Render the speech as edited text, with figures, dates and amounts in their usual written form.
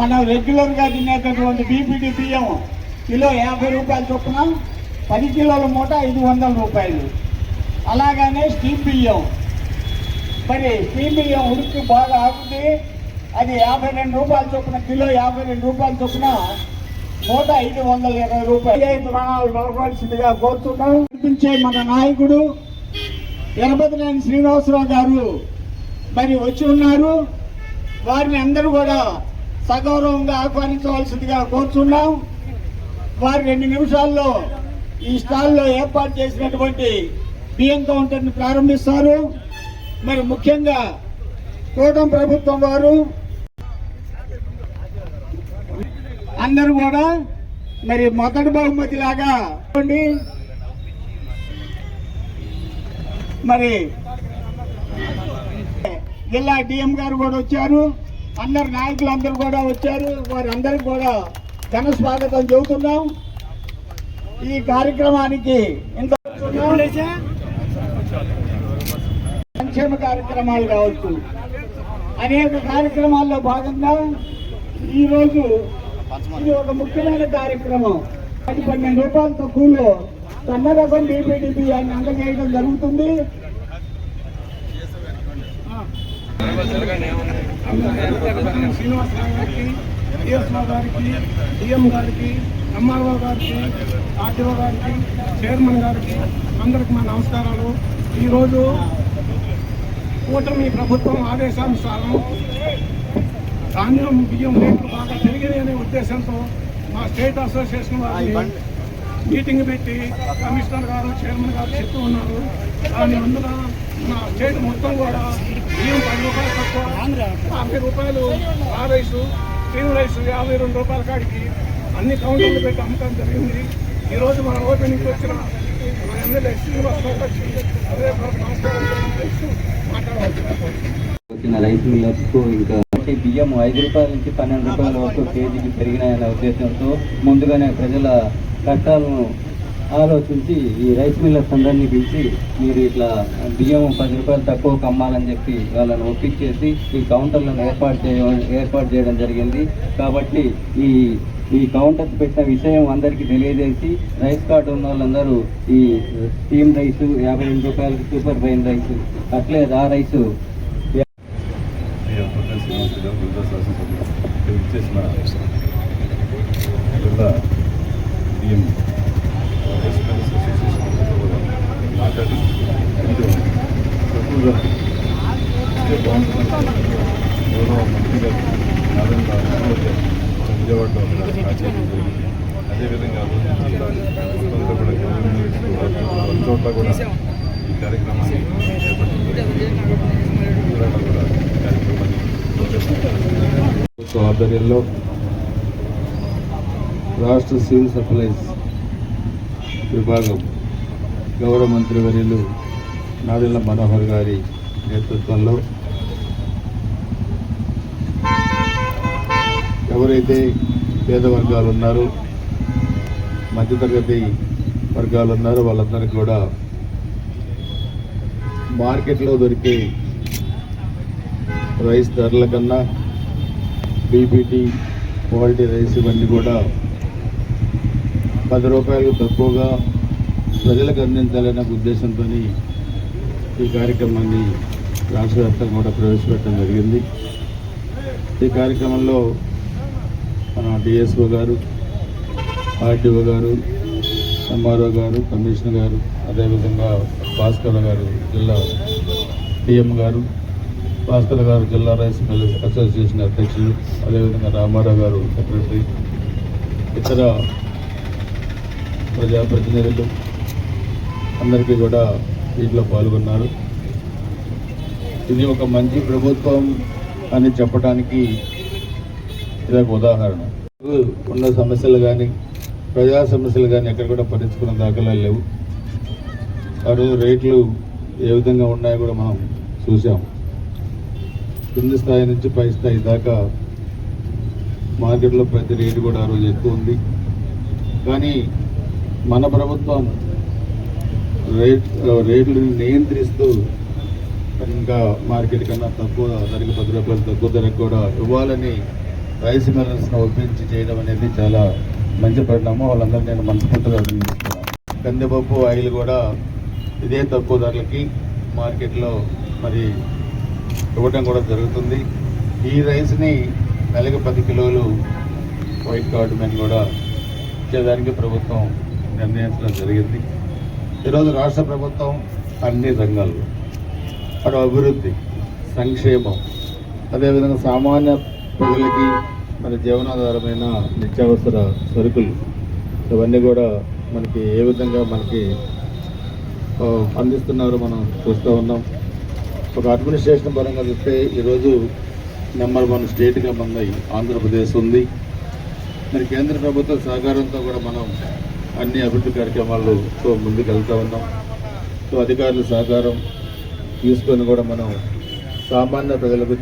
మనం రెగ్యులర్గా తినేటటువంటి బీపీటీ బియ్యం కిలో 50 రూపాయలు చొప్పున 10 కిలోల మూట 500 రూపాయలు. అలాగనే స్టీమ్ బియ్యం, మరి స్టీమ్ బియ్యం ఉడికి బాగా ఆగుతుంది, అది 52 రూపాయలు చొప్పున కిలో 52 రూపాయలు చొప్పున మూట 520 రూపాయలు. ప్రాణాలు బలపడాల్సిందిగా కోరుతున్నాం. కనిపించే మన నాయకుడు ఎరపతినేని శ్రీనివాసరావు గారు మరి వచ్చి ఉన్నారు. వారిని అందరూ కూడా సగౌరవంగా ఆహ్వానించవలసిందిగా కోరుతున్నాం. వారు 2 నిమిషాల్లో ఈ స్టాల్లో ఏర్పాటు చేసినటువంటి బియ్యం కౌంటర్ని ప్రారంభిస్తారు. మరి ముఖ్యంగా కూటమి ప్రభుత్వం వారు అందరూ కూడా మరి మొదటి బహుమతి లాగా మరి జిల్లా డిఎం గారు కూడా వచ్చారు, అందరు నాయకులందరూ కూడా వచ్చారు. వారందరికీ కూడా ఘన స్వాగతం చెబుతున్నాం. ఈ కార్యక్రమానికి ఇంత సంక్షేమ కార్యక్రమాలు కావచ్చు, అనేక కార్యక్రమాల్లో భాగంగా ఈరోజు ఇది ఒక ముఖ్యమైన కార్యక్రమం. 12 రూపాయల తక్కువలో సన్నరకం బీపీటీ బియ్యాన్ని అందజేయడం జరుగుతుంది. శ్రీనివాసరావు గారికి, డిఎస్ఓ గారికి, డిఎం గారికి, ఎంఆర్ఓ గారికి, ఆర్టీఓ గారికి, చైర్మన్ గారికి అందరికి మా నమస్కారాలు. ఈరోజు కూటమి ప్రభుత్వం ఆదేశానుసారం ధాన్యం బియ్యం రేట్లు బాగా పెరిగినాయి అనే ఉద్దేశంతో మా స్టేట్ అసోసియేషన్ వారిని మీటింగ్ పెట్టి కమిషనర్ గారు, చైర్మన్ గారు చెప్తూ ఉన్నారు. దాని అందున నా స్టేట్ మొత్తం కూడా బియ్యం 10 రూపాయలు తక్కువ 50 రూపాయలు ఆ రైసు, స్టీమ్ రైసు 52 రూపాయల కాడికి అన్ని కౌంటర్లు పెట్టి అమ్మకం జరిగింది. ఈరోజు మన ఓపెనింగ్కి వచ్చిన మన ఎమ్మెల్యే శ్రీనివాసరావు వచ్చి అదే నమస్కారం వచ్చిన రైతు మిల్లర్స్కు ఇంకా బియ్యం 5 రూపాయల నుంచి 12 రూపాయల వరకు కేజీకి పెరిగినాయనే ఉద్దేశంతో ముందుగానే ప్రజల కష్టాలను ఆలోచించి ఈ రైస్ మిల్లర్స్ అందరినీ పిలిచి మీరు ఇట్లా బియ్యం 10 రూపాయలు తక్కువకు అమ్మాలని చెప్పి వాళ్ళని ఒప్పించేసి ఈ కౌంటర్లను ఏర్పాటు చేయడం జరిగింది. కాబట్టి ఈ కౌంటర్ పెట్టిన విషయం అందరికీ తెలియజేసి రైస్ కార్డు ఉన్న వాళ్ళందరూ ఈ స్టీమ్ రైస్ 52 రూపాయలకి, సూపర్ ఫైన్ రైస్ అట్లే రా రైసు మాట్లాడి తక్కువ గౌరవ మంత్రి గారు విజయవాడలో అదేవిధంగా మొత్తంలో కూడా అన్ని చోట్ల కూడా ఈ కార్యక్రమాన్ని ఆధ్వర్యంలో రాష్ట్ర సివిల్ సప్లైస్ విభాగం గౌరవ మంత్రివర్యులు నాదెళ్ల మనోహర్ గారి నేతృత్వంలో ఎవరైతే పేద వర్గాలు ఉన్నారో, మధ్యతరగతి వర్గాలు ఉన్నారో వాళ్ళందరికీ కూడా మార్కెట్లో దొరికే రైస్ ధరల కన్నా బీపీటీ క్వాలిటీ రైస్ ఇవన్నీ కూడా 10 రూపాయలకు తక్కువగా ప్రజలకు అందించాలనే ఉద్దేశంతో ఈ కార్యక్రమాన్ని రాష్ట్ర వ్యాప్తంగా కూడా ప్రవేశపెట్టడం జరిగింది. ఈ కార్యక్రమంలో మన డిఎస్ఓ గారు, ఆర్టీఓ గారు, ఎంఆర్ఓ గారు, కమిషనర్ గారు, అదేవిధంగా భాస్కర్ గారు జిల్లా డిఎం గారు, భాస్కర్ గారు జిల్లా రైస్ మిల్లర్స్ అసోసియేషన్ అధ్యక్షులు, అదేవిధంగా రామారావు గారు సెక్రటరీ, ఇతర ప్రజాప్రతినిధులు అందరికీ కూడా వీటిలో పాల్గొన్నారు. ఇది ఒక మంచి ప్రభుత్వం అని చెప్పడానికి ఇది ఒక ఉదాహరణ. ఉన్న సమస్యలు కానీ ప్రజా సమస్యలు కానీ ఎక్కడ కూడా పరిష్కరించుకున్న దాఖలాలు లేవు. ఆ రోజు రేట్లు ఏ విధంగా ఉన్నాయో కూడా మనం చూసాం. కింది స్థాయి నుంచి పై స్థాయి దాకా మార్కెట్లో ప్రతి రేటు కూడా ఆ రోజు ఎక్కువ ఉంది. కానీ మన ప్రభుత్వం రేట్లను నియంత్రిస్తూ ఇంకా మార్కెట్ కన్నా తక్కువ ధరకు 10 రూపాయలు తక్కువ ధరకు కూడా ఇవ్వాలని రైస్ మిల్లర్స్ను ఒప్పించి చేయడం అనేది చాలా మంచి పరిణామం. వాళ్ళందరూ నేను మనస్ఫూర్తిగా అభినందిస్తున్నాను. కందిపప్పు ఆయిల్ కూడా ఇదే తక్కువ ధరలకి మార్కెట్లో మరి ఇవ్వడం కూడా జరుగుతుంది. ఈ రైస్ని నెలకు 10 కిలోలు వైట్ కార్డు మీద కూడా ఇచ్చేదానికి ప్రభుత్వం నిర్ణయించడం జరిగింది. ఈరోజు రాష్ట్ర ప్రభుత్వం అన్ని రంగాల్లో అటు అభివృద్ధి, సంక్షేమం, అదేవిధంగా సామాన్య ప్రజలకి మరి జీవనాధారమైన నిత్యావసర సరుకులు ఇవన్నీ కూడా మనకి ఏ విధంగా మనకి అందిస్తున్నారో మనం చూస్తూ ఉన్నాం. ఒక అడ్మినిస్ట్రేషన్ పరంగా చూస్తే ఈరోజు నెంబర్ 1 స్టేట్గా మన ఆంధ్రప్రదేశ్ ఉంది. మరి కేంద్ర ప్రభుత్వ సహకారంతో కూడా మనం అన్ని అభివృద్ధి కార్యక్రమాలతో ముందుకు వెళ్తూ ఉన్నాం. సో అధికారుల సహకారం తీసుకొని కూడా మనం సామాన్య ప్రజలకు